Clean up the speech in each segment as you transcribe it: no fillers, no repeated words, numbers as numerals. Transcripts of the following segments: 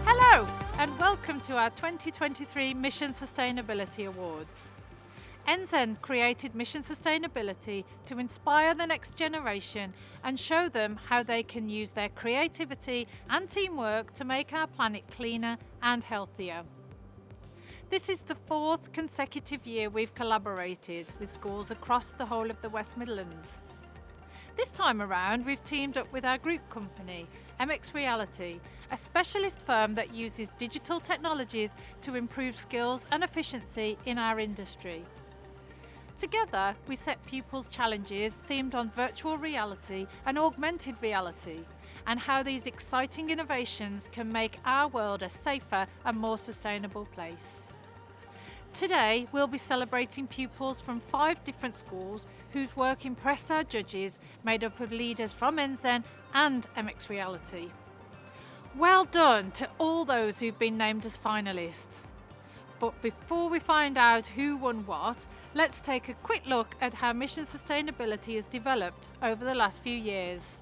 Hello and welcome to our 2023 Mission Sustainability Awards. Enzen created Mission Sustainability to inspire the next generation and show them how they can use their creativity and teamwork to make our planet cleaner and healthier. This is the fourth consecutive year we've collaborated with schools across the whole of the West Midlands. This time around, we've teamed up with our group company, MX Reality, a specialist firm that uses digital technologies to improve skills and efficiency in our industry. Together, we set pupils challenges themed on virtual reality and augmented reality, and how these exciting innovations can make our world a safer and more sustainable place. Today, we'll be celebrating pupils from 5 different schools whose work impressed our judges, made up of leaders from Enzen and MX Reality. Well done to all those who've been named as finalists. But before we find out who won what, let's take a quick look at how Mission Sustainability has developed over the last few years.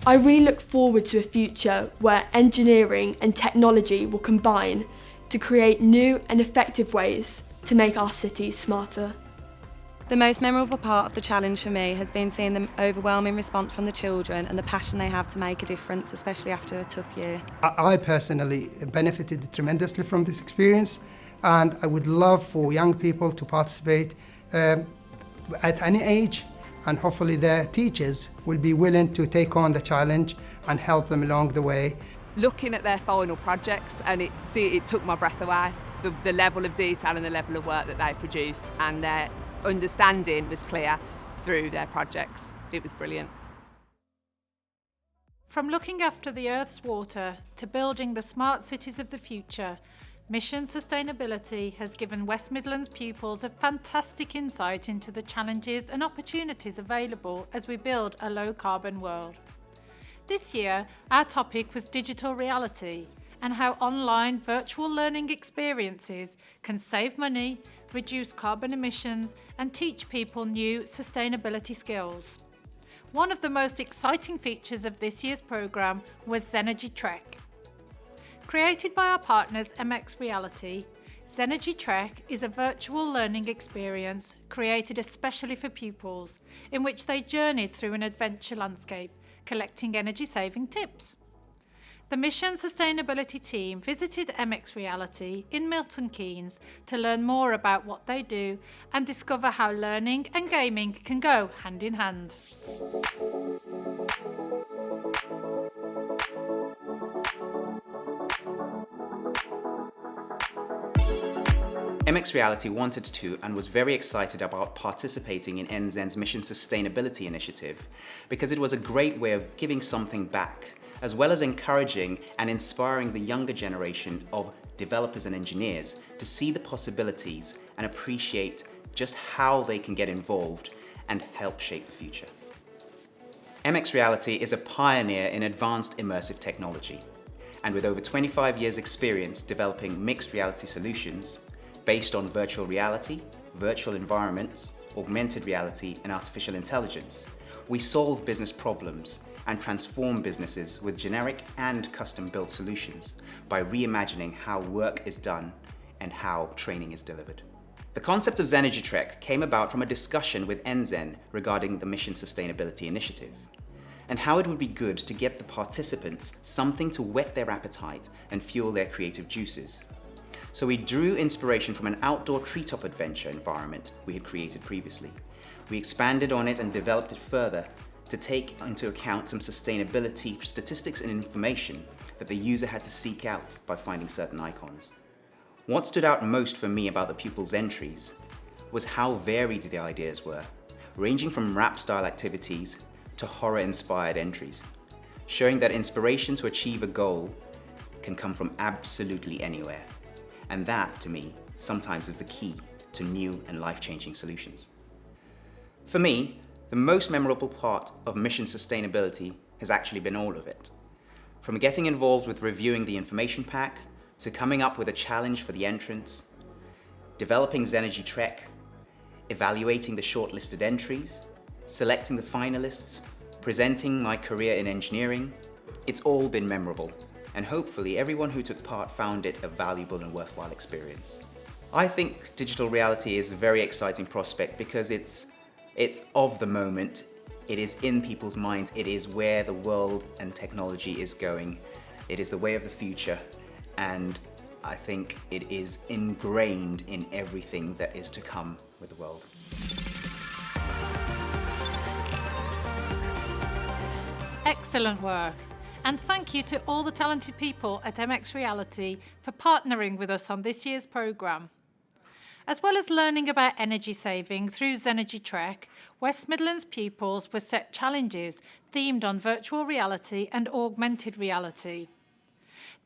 I really look forward to a future where engineering and technology will combine to create new and effective ways to make our cities smarter. The most memorable part of the challenge for me has been seeing the overwhelming response from the children and the passion they have to make a difference, especially after a tough year. I personally benefited tremendously from this experience, and I would love for young people to participate at any age, and hopefully their teachers will be willing to take on the challenge and help them along the way. Looking at their final projects, and it took my breath away, the level of detail and the level of work that they produced, and their understanding was clear through their projects. It was brilliant. From looking after the Earth's water to building the smart cities of the future, Mission Sustainability has given West Midlands pupils a fantastic insight into the challenges and opportunities available as we build a low-carbon world. This year, our topic was digital reality and how online virtual learning experiences can save money, reduce carbon emissions, and teach people new sustainability skills. One of the most exciting features of this year's programme was Zenergy Trek. Created by our partners MX Reality, Zenergy Trek is a virtual learning experience created especially for pupils, in which they journeyed through an adventure landscape, collecting energy-saving tips. The Mission Sustainability team visited MX Reality in Milton Keynes to learn more about what they do and discover how learning and gaming can go hand in hand. MX Reality wanted to and was very excited about participating in Enzen's Mission Sustainability initiative because it was a great way of giving something back, as well as encouraging and inspiring the younger generation of developers and engineers to see the possibilities and appreciate just how they can get involved and help shape the future. MX Reality is a pioneer in advanced immersive technology, and with over 25 years' experience developing mixed reality solutions based on virtual reality, virtual environments, augmented reality, and artificial intelligence, we solve business problems and transform businesses with generic and custom-built solutions by reimagining how work is done and how training is delivered. The concept of Zenergy Trek came about from a discussion with Enzen regarding the Mission Sustainability Initiative, and how it would be good to get the participants something to whet their appetite and fuel their creative juices. So we drew inspiration from an outdoor treetop adventure environment we had created previously. We expanded on it and developed it further to take into account some sustainability statistics and information that the user had to seek out by finding certain icons. What stood out most for me about the pupils' entries was how varied the ideas were, ranging from rap-style activities to horror-inspired entries, showing that inspiration to achieve a goal can come from absolutely anywhere. And that, to me, sometimes is the key to new and life-changing solutions. For me, the most memorable part of mission sustainability has actually been all of it. From getting involved with reviewing the information pack, to coming up with a challenge for the entrants, developing Zenergy Trek, evaluating the shortlisted entries, selecting the finalists, presenting my career in engineering, it's all been memorable, and hopefully everyone who took part found it a valuable and worthwhile experience. I think digital reality is a very exciting prospect because it's of the moment, it is in people's minds, it is where the world and technology is going, it is the way of the future, and I think it is ingrained in everything that is to come with the world. Excellent work. And thank you to all the talented people at MX Reality for partnering with us on this year's programme. As well as learning about energy saving through Zenergy Trek, West Midlands pupils were set challenges themed on virtual reality and augmented reality.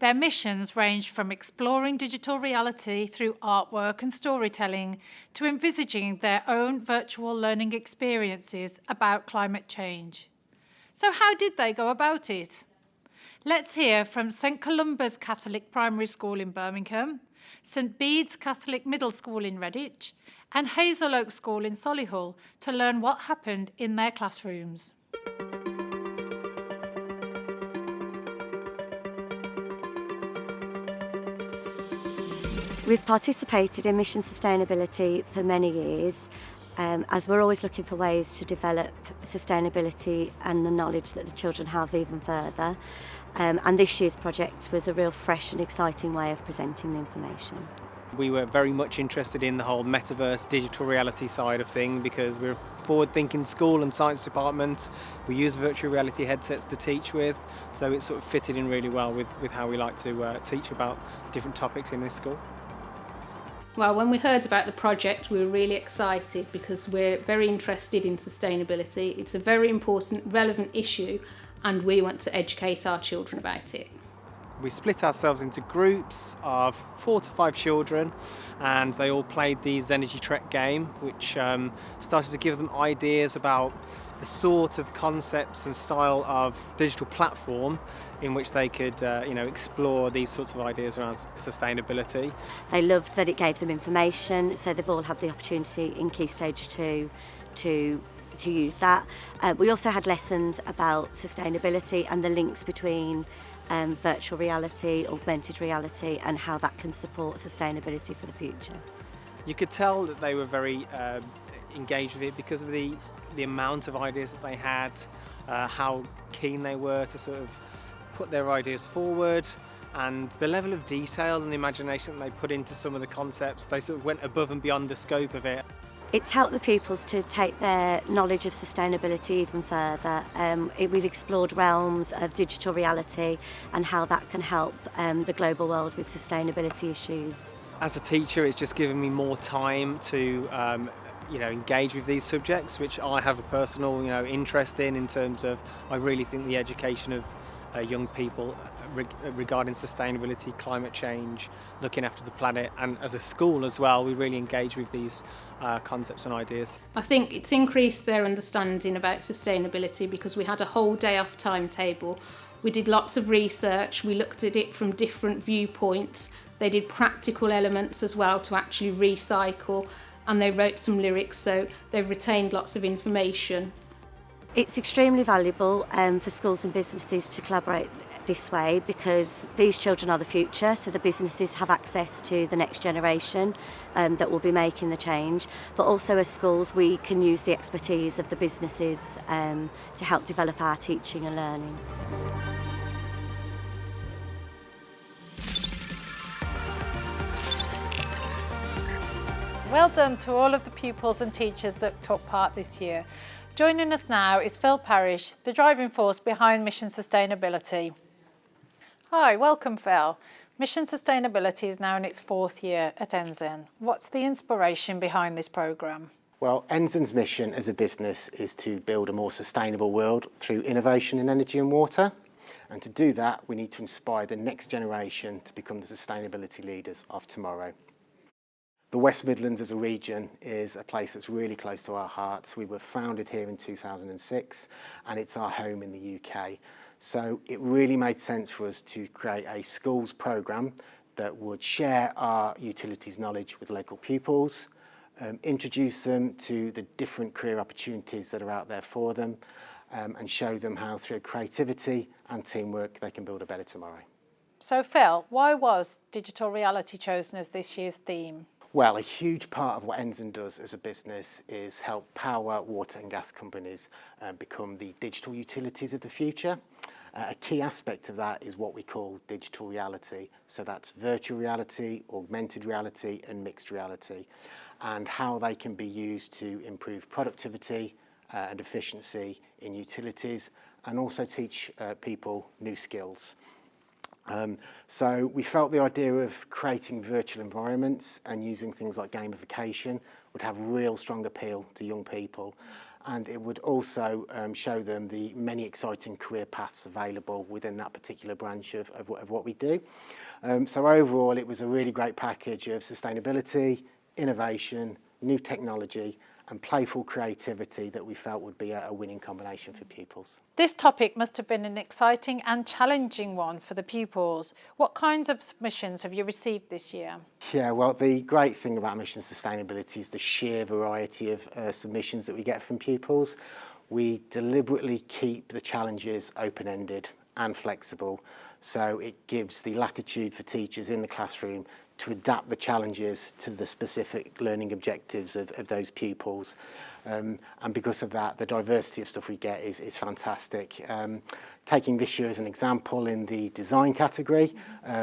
Their missions ranged from exploring digital reality through artwork and storytelling to envisaging their own virtual learning experiences about climate change. So how did they go about it? Let's hear from St Columba's Catholic Primary School in Birmingham, St Bede's Catholic Middle School in Redditch, and Hazel Oak School in Solihull to learn what happened in their classrooms. We've participated in mission sustainability for many years, as we're always looking for ways to develop sustainability and the knowledge that the children have even further. And this year's project was a real fresh and exciting way of presenting the information. We were very much interested in the whole metaverse digital reality side of things because we're a forward-thinking school and science department. We use virtual reality headsets to teach with, so it sort of fitted in really well with how we like to teach about different topics in this school. Well, when we heard about the project, we were really excited because we're very interested in sustainability. It's a very important, relevant issue, and we want to educate our children about it. We split ourselves into groups of 4 to 5 children, and they all played the Zenergy Trek game, which started to give them ideas about the sort of concepts and style of digital platform in which they could explore these sorts of ideas around sustainability. They loved that it gave them information, so they've all had the opportunity in Key Stage 2 to use that. We also had lessons about sustainability and the links between virtual reality, augmented reality, and how that can support sustainability for the future. You could tell that they were very engaged with it because of the amount of ideas that they had, how keen they were to sort of put their ideas forward, and the level of detail and the imagination that they put into some of the concepts. They sort of went above and beyond the scope of it. It's helped the pupils to take their knowledge of sustainability even further. We've explored realms of digital reality and how that can help the global world with sustainability issues. As a teacher, it's just given me more time to engage with these subjects, which I have a personal interest in terms of I really think the education of young people regarding sustainability, climate change, looking after the planet, and as a school as well, we really engage with these concepts and ideas. I think it's increased their understanding about sustainability because we had a whole day off timetable. We did lots of research, we looked at it from different viewpoints. They did practical elements as well to actually recycle, and they wrote some lyrics, so they've retained lots of information. It's extremely valuable for schools and businesses to collaborate this way because these children are the future, so the businesses have access to the next generation that will be making the change. But also as schools, we can use the expertise of the businesses to help develop our teaching and learning. Well done to all of the pupils and teachers that took part this year. Joining us now is Phil Parrish, the driving force behind Mission Sustainability. Hi, welcome Phil. Mission Sustainability is now in its 4th year at Enzen. What's the inspiration behind this programme? Well, Enzen's mission as a business is to build a more sustainable world through innovation in energy and water. And to do that, we need to inspire the next generation to become the sustainability leaders of tomorrow. The West Midlands as a region is a place that's really close to our hearts. We were founded here in 2006 and it's our home in the UK. So it really made sense for us to create a schools programme that would share our utilities knowledge with local pupils, introduce them to the different career opportunities that are out there for them, and show them how through creativity and teamwork they can build a better tomorrow. So Phil, why was digital reality chosen as this year's theme? Well, a huge part of what Enzen does as a business is help power water and gas companies become the digital utilities of the future. A key aspect of that is what we call digital reality. So that's virtual reality, augmented reality and mixed reality, and how they can be used to improve productivity and efficiency in utilities and also teach people new skills. So we felt the idea of creating virtual environments and using things like gamification would have real strong appeal to young people, and it would also show them the many exciting career paths available within that particular branch of what we do. So overall it was a really great package of sustainability, innovation, new technology and playful creativity that we felt would be a winning combination for pupils. This topic must have been an exciting and challenging one for the pupils. What kinds of submissions have you received this year? Yeah, well, the great thing about Mission Sustainability is the sheer variety of submissions that we get from pupils. We deliberately keep the challenges open-ended and flexible, so it gives the latitude for teachers in the classroom to adapt the challenges to the specific learning objectives of those pupils. And because of that, the diversity of stuff we get is fantastic. Taking this year as an example in the design category,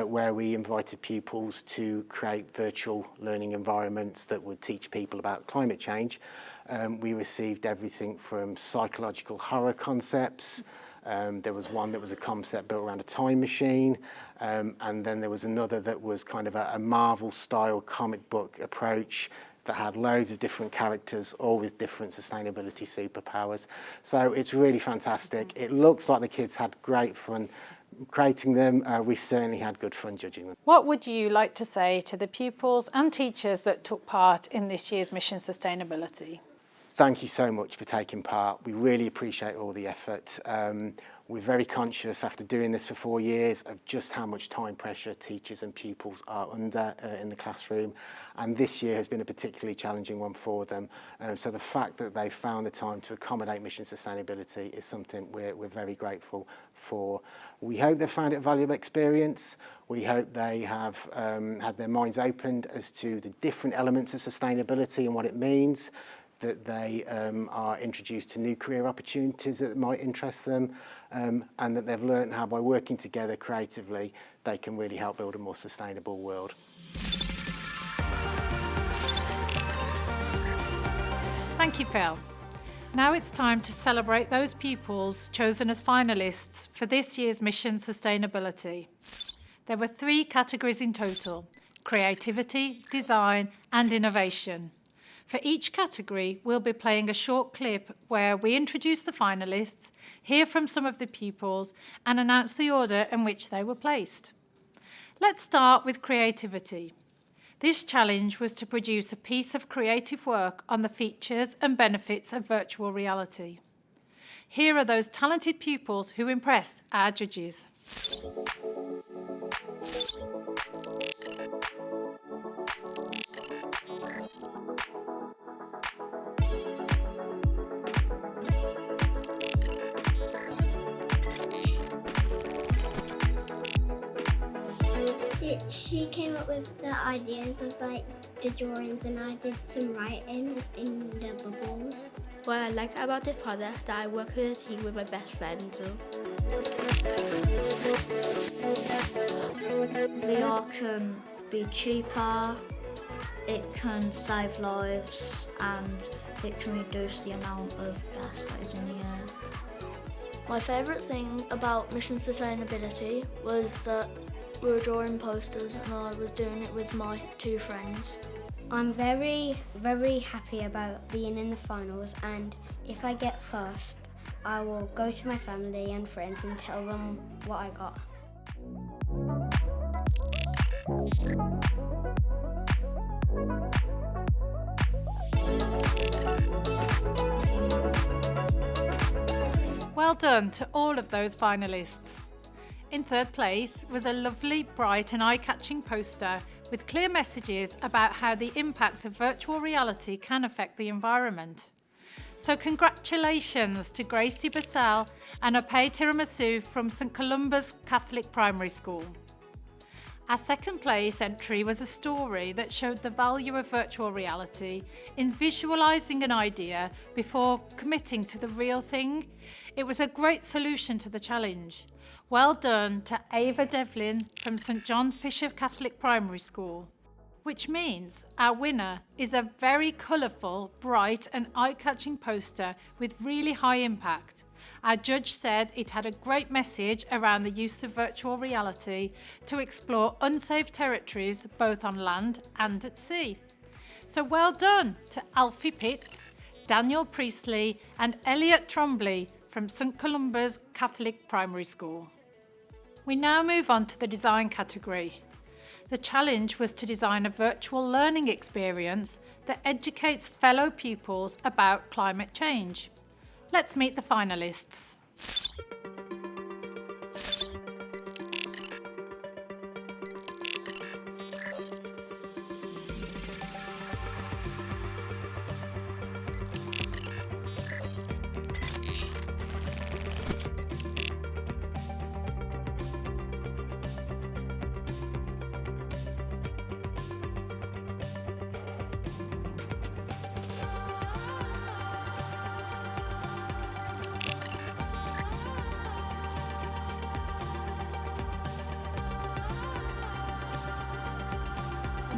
where we invited pupils to create virtual learning environments that would teach people about climate change, we received everything from psychological horror concepts. There was one that was a concept built around a time machine, and then there was another that was kind of a Marvel-style comic book approach that had loads of different characters, all with different sustainability superpowers. So it's really fantastic. It looks like the kids had great fun creating them. We certainly had good fun judging them. What would you like to say to the pupils and teachers that took part in this year's Mission Sustainability? Thank you so much for taking part. We really appreciate all the effort. We're very conscious after doing this for 4 years of just how much time pressure teachers and pupils are under in the classroom, and this year has been a particularly challenging one for them. So the fact that they found the time to accommodate Mission Sustainability is something we're very grateful for. We hope they found it a valuable experience. We hope they have had their minds opened as to the different elements of sustainability and what it means, that they are introduced to new career opportunities that might interest them, and that they've learned how by working together creatively they can really help build a more sustainable world. Thank you, Phil. Now it's time to celebrate those pupils chosen as finalists for this year's Mission Sustainability. There were 3 categories in total: creativity, design and innovation. For each category, we'll be playing a short clip where we introduce the finalists, hear from some of the pupils, and announce the order in which they were placed. Let's start with creativity. This challenge was to produce a piece of creative work on the features and benefits of virtual reality. Here are those talented pupils who impressed our judges. She came up with the ideas of like the drawings, and I did some writing in the bubbles. What I like about the product that I work with a team with my best friend. VR can be cheaper, it can save lives, and it can reduce the amount of gas that is in the air. My favourite thing about mission sustainability was that we were drawing posters and I was doing it with my two friends. I'm very, very happy about being in the finals, and if I get first, I will go to my family and friends and tell them what I got. Well done to all of those finalists. In third place was a lovely, bright and eye-catching poster with clear messages about how the impact of virtual reality can affect the environment. So congratulations to Gracie Bassell and Opay Tiramisu from St Columba's Catholic Primary School. Our second place entry was a story that showed the value of virtual reality in visualising an idea before committing to the real thing. It was a great solution to the challenge. Well done to Ava Devlin from St John Fisher Catholic Primary School. Which means our winner is a very colourful, bright and eye-catching poster with really high impact. Our judge said it had a great message around the use of virtual reality to explore unsafe territories both on land and at sea. So well done to Alfie Pitts, Daniel Priestley and Elliot Trombley from St Columba's Catholic Primary School. We now move on to the design category. The challenge was to design a virtual learning experience that educates fellow pupils about climate change. Let's meet the finalists.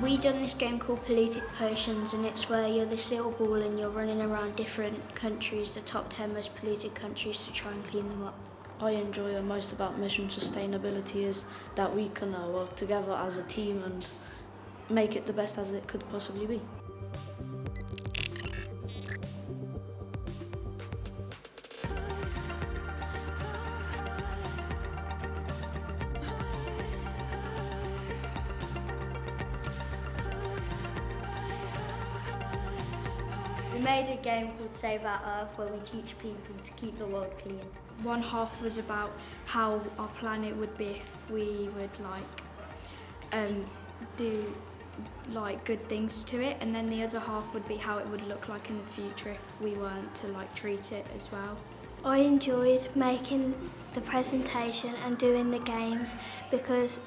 We done this game called Polluted Potions, and it's where you're this little ball and you're running around different countries, the top 10 most polluted countries, to try and clean them up. I enjoy most about mission sustainability is that we can work together as a team and make it the best as it could possibly be. We made a game called Save Our Earth where we teach people to keep the world clean. One half was about how our planet would be if we would do good things to it, and then the other half would be how it would look like in the future if we weren't to treat it as well. I enjoyed making the presentation and doing the games because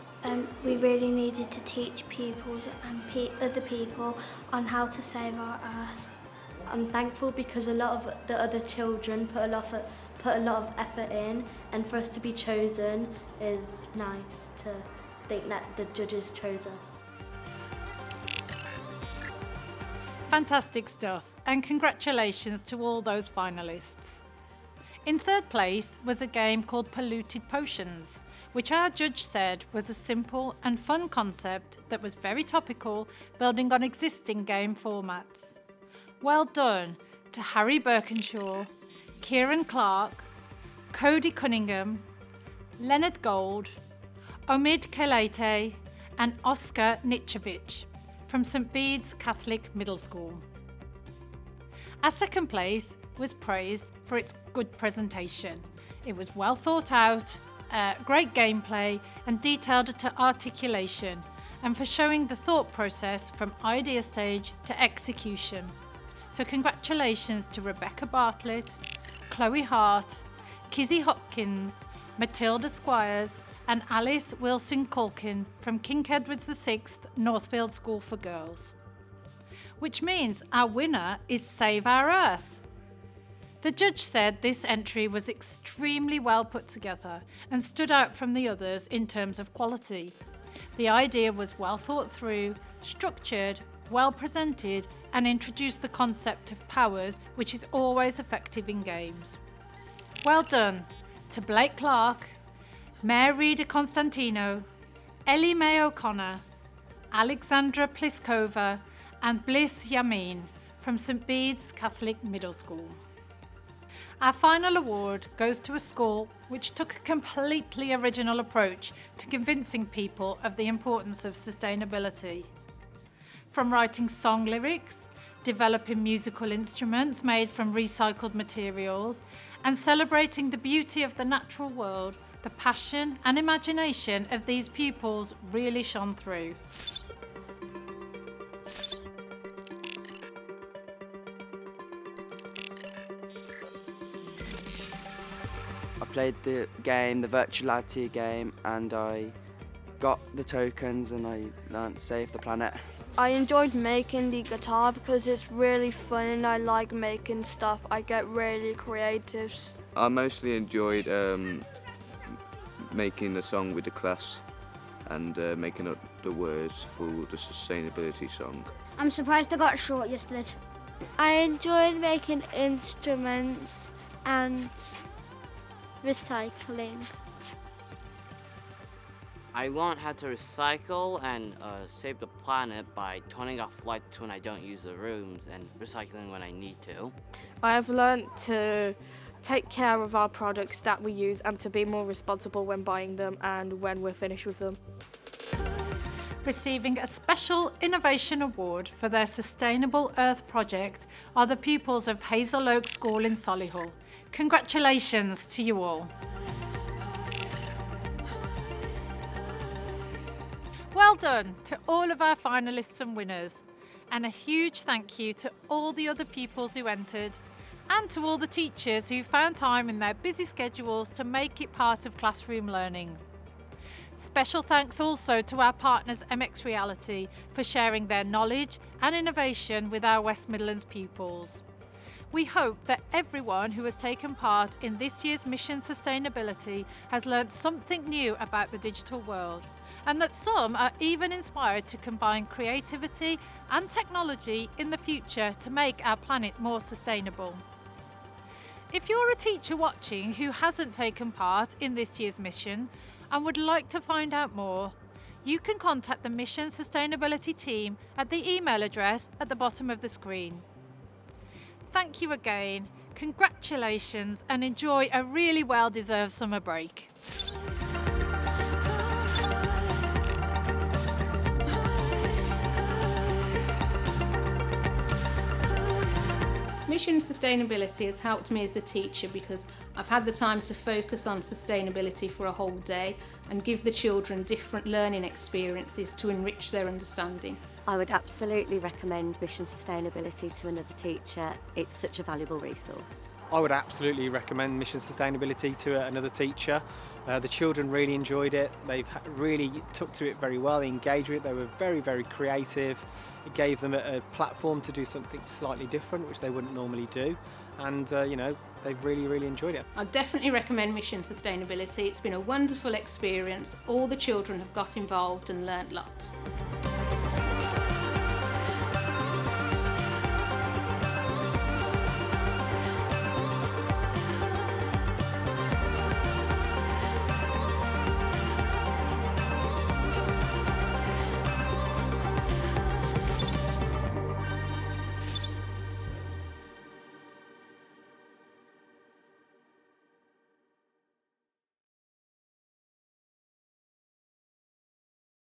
we really needed to teach pupils and other people on how to save our Earth. I'm thankful because a lot of the other children put a lot of effort in, and for us to be chosen is nice to think that the judges chose us. Fantastic stuff, and congratulations to all those finalists. In third place was a game called Polluted Potions, which our judge said was a simple and fun concept that was very topical, building on existing game formats. Well done to Harry Birkinshaw, Kieran Clark, Cody Cunningham, Leonard Gold, Omid Kelate and Oscar Nichevich from St Bede's Catholic Middle School. Our second place was praised for its good presentation. It was well thought out, great gameplay and detailed articulation, and for showing the thought process from idea stage to execution. So congratulations to Rebecca Bartlett, Chloe Hart, Kizzy Hopkins, Matilda Squires and Alice Wilson-Culkin from King Edward VI Northfield School for Girls. Which means our winner is Save Our Earth. The judge said this entry was extremely well put together and stood out from the others in terms of quality. The idea was well thought through, structured, well presented and introduced the concept of powers, which is always effective in games. Well done to Blake Clark, Mary De Constantino, Ellie Mae O'Connor, Alexandra Pliskova and Bliss Yamin from St Bede's Catholic Middle School. Our final award goes to a school which took a completely original approach to convincing people of the importance of sustainability. From writing song lyrics, developing musical instruments made from recycled materials, and celebrating the beauty of the natural world, the passion and imagination of these pupils really shone through. I played the game, the virtual reality game, and I got the tokens and I learned to save the planet. I enjoyed making the guitar because it's really fun and I like making stuff. I get really creative. I mostly enjoyed making a song with the class and making up the words for the sustainability song. I'm surprised I got shortlisted. I enjoyed making instruments and recycling. I learned how to recycle and save the planet by turning off lights when I don't use the rooms and recycling when I need to. I have learned to take care of our products that we use and to be more responsible when buying them and when we're finished with them. Receiving a special innovation award for their Sustainable Earth project are the pupils of Hazel Oak School in Solihull. Congratulations to you all. Well done to all of our finalists and winners, and a huge thank you to all the other pupils who entered and to all the teachers who found time in their busy schedules to make it part of classroom learning. Special thanks also to our partners MX Reality for sharing their knowledge and innovation with our West Midlands pupils. We hope that everyone who has taken part in this year's Mission Sustainability has learnt something new about the digital world, and that some are even inspired to combine creativity and technology in the future to make our planet more sustainable. If you're a teacher watching who hasn't taken part in this year's mission and would like to find out more, you can contact the Mission Sustainability team at the email address at the bottom of the screen. Thank you again, congratulations, and enjoy a really well-deserved summer break. Mission Sustainability has helped me as a teacher because I've had the time to focus on sustainability for a whole day and give the children different learning experiences to enrich their understanding. I would absolutely recommend Mission Sustainability to another teacher. It's such a valuable resource. I would absolutely recommend Mission Sustainability to another teacher. The children really enjoyed it. They've really took to it very well. They engaged with it. They were very, very creative. It gave them a platform to do something slightly different, which they wouldn't normally do. And, they've really, really enjoyed it. I definitely recommend Mission Sustainability. It's been a wonderful experience. All the children have got involved and learnt lots.